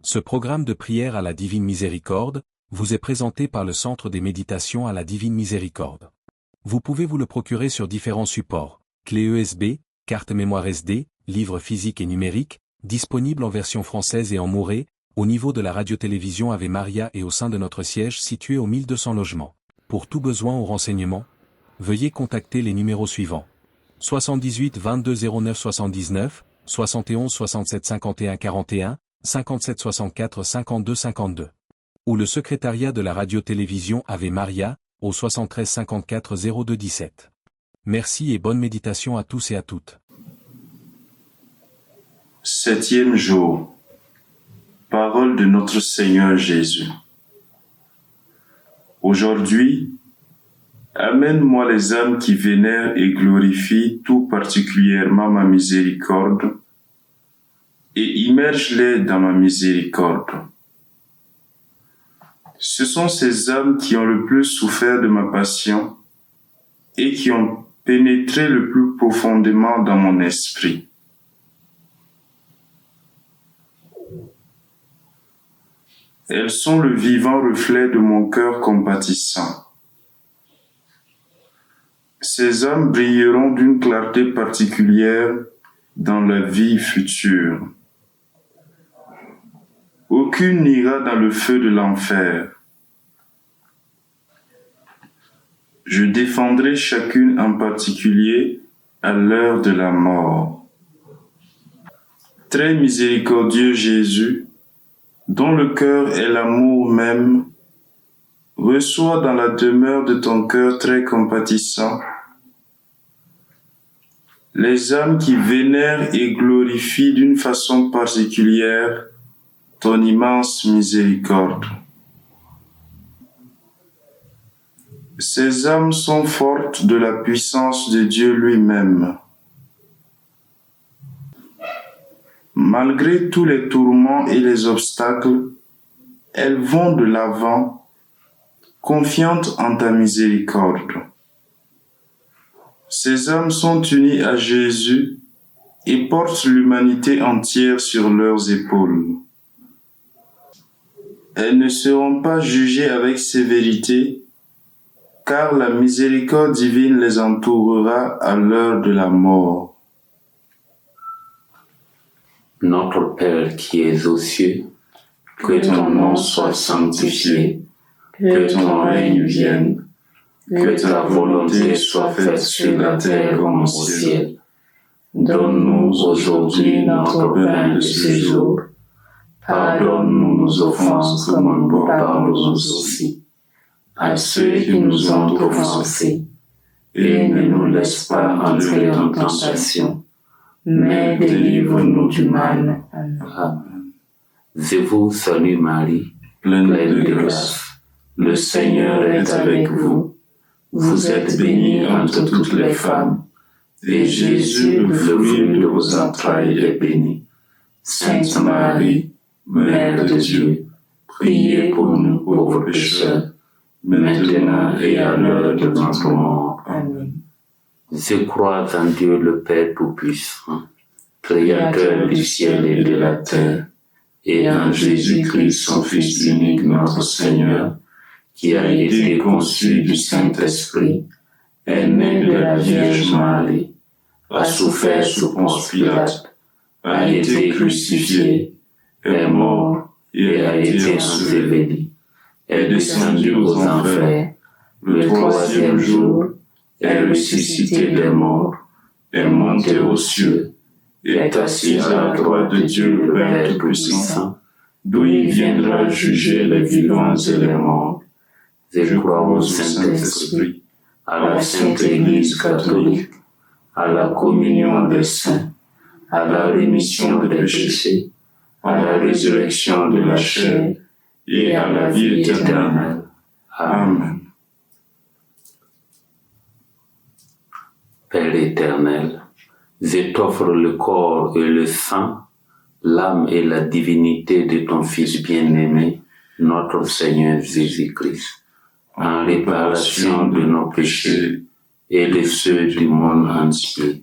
Ce programme de prière à la Divine Miséricorde vous est présenté par le Centre des méditations à la Divine Miséricorde. Vous pouvez vous le procurer sur différents supports, clé USB, carte mémoire SD, livres physiques et numériques, disponibles en version française et en mouré, au niveau de la radio-télévision Ave Maria et au sein de notre siège situé au 1200 logements. Pour tout besoin ou renseignement, veuillez contacter les numéros suivants. 78 22 09 79, 71 67 51 41, 57 64 52 52. Ou le secrétariat de la radio-télévision Ave Maria, au 73 54 02 17. Merci et bonne méditation à tous et à toutes. 7e jour. Parole de notre Seigneur Jésus. Aujourd'hui, amène-moi les âmes qui vénèrent et glorifient tout particulièrement ma miséricorde, et immerge-les dans ma miséricorde. Ce sont ces âmes qui ont le plus souffert de ma passion et qui ont pénétré le plus profondément dans mon esprit. Elles sont le vivant reflet de mon cœur compatissant. Ces âmes brilleront d'une clarté particulière dans la vie future. Aucune n'ira dans le feu de l'enfer. Je défendrai chacune en particulier à l'heure de la mort. Très miséricordieux Jésus, dont le cœur est l'amour même, reçois dans la demeure de ton cœur très compatissant les âmes qui vénèrent et glorifient d'une façon particulière ton immense miséricorde. Ces âmes sont fortes de la puissance de Dieu lui-même. Malgré tous les tourments et les obstacles, elles vont de l'avant, confiantes en ta miséricorde. Ces âmes sont unies à Jésus et portent l'humanité entière sur leurs épaules. Elles ne seront pas jugées avec sévérité, car la miséricorde divine les entourera à l'heure de la mort. Notre Père qui es aux cieux, que ton nom soit sanctifié, que ton règne vienne, que ta volonté soit faite sur la terre comme au ciel. Donne-nous aujourd'hui notre pain de ce jour. Pardonne-nous nos offenses comme nous pardonnons aussi à ceux qui nous ont offensés. Et ne nous laisse pas entrer en tentation, mais délivre-nous du mal. Amen. Je vous salue Marie, pleine de grâce. Le Seigneur est avec vous. Vous êtes bénie entre toutes les femmes, et Jésus, le fruit de vos entrailles, est béni. Sainte Marie, Mère de Dieu, priez pour nous pauvres pécheurs, maintenant et à l'heure de notre mort. Amen. Je crois en Dieu le Père Tout-Puissant, Créateur du ciel et de la terre, et en Jésus-Christ, son Fils unique, notre Seigneur, qui a été conçu du Saint-Esprit, est né de la Vierge Marie, a souffert sous Ponce Pilate, a été crucifié, est mort et a été enseveli, est descendu aux enfers, le troisième jour est ressuscité des morts, est monté aux cieux, est assis à la droite de Dieu le Père Tout-Puissant, d'où il viendra juger les vivants et les morts. Je crois au Saint-Esprit, à la Sainte Église catholique, à la communion des saints, à la rémission des péchés, à la résurrection de la chair et à la vie éternelle. Amen. Père éternel, je t'offre le corps et le sang, l'âme et la divinité de ton Fils bien-aimé, notre Seigneur Jésus-Christ, en réparation de nos péchés et de ceux du monde entier.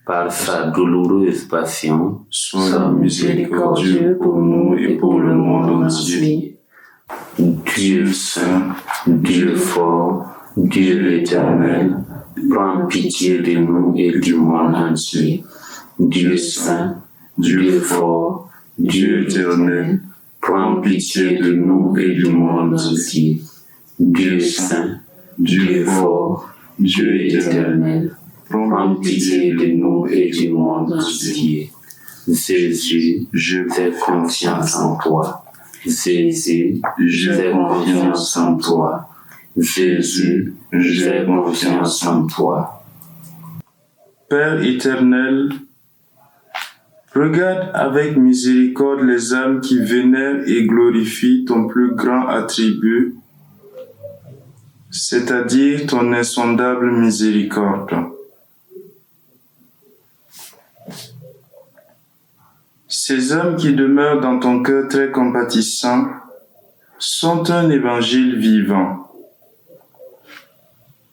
par sa douloureuse passion, sois miséricordieux pour nous et pour le monde entier. Dieu saint, Dieu fort, Dieu éternel, prends pitié de nous et du monde entier. Dieu saint, Dieu fort, Dieu éternel, prends pitié de nous et du monde entier. Dieu saint, Dieu fort, Dieu éternel, prends pitié de nous et du monde entier. Jésus, j'ai confiance en toi. Jésus, j'ai confiance en toi. Jésus, j'ai confiance en toi. Père éternel, regarde avec miséricorde les âmes qui vénèrent et glorifient ton plus grand attribut, c'est-à-dire ton insondable miséricorde. Ces âmes qui demeurent dans ton cœur très compatissant sont un évangile vivant.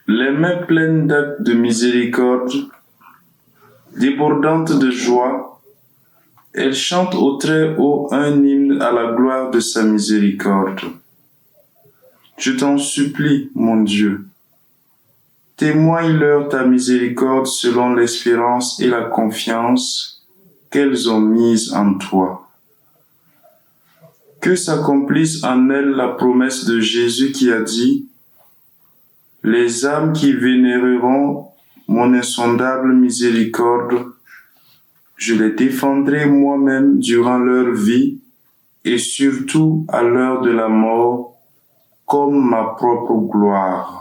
Les mains pleines d'actes de miséricorde, débordantes de joie, elles chantent au très haut un hymne à la gloire de sa miséricorde. Je t'en supplie, mon Dieu, témoigne-leur ta miséricorde selon l'espérance et la confiance qu'elles ont mise en toi. Que s'accomplisse en elles la promesse de Jésus qui a dit « Les âmes qui vénéreront mon insondable miséricorde, je les défendrai moi-même durant leur vie et surtout à l'heure de la mort, comme ma propre gloire. »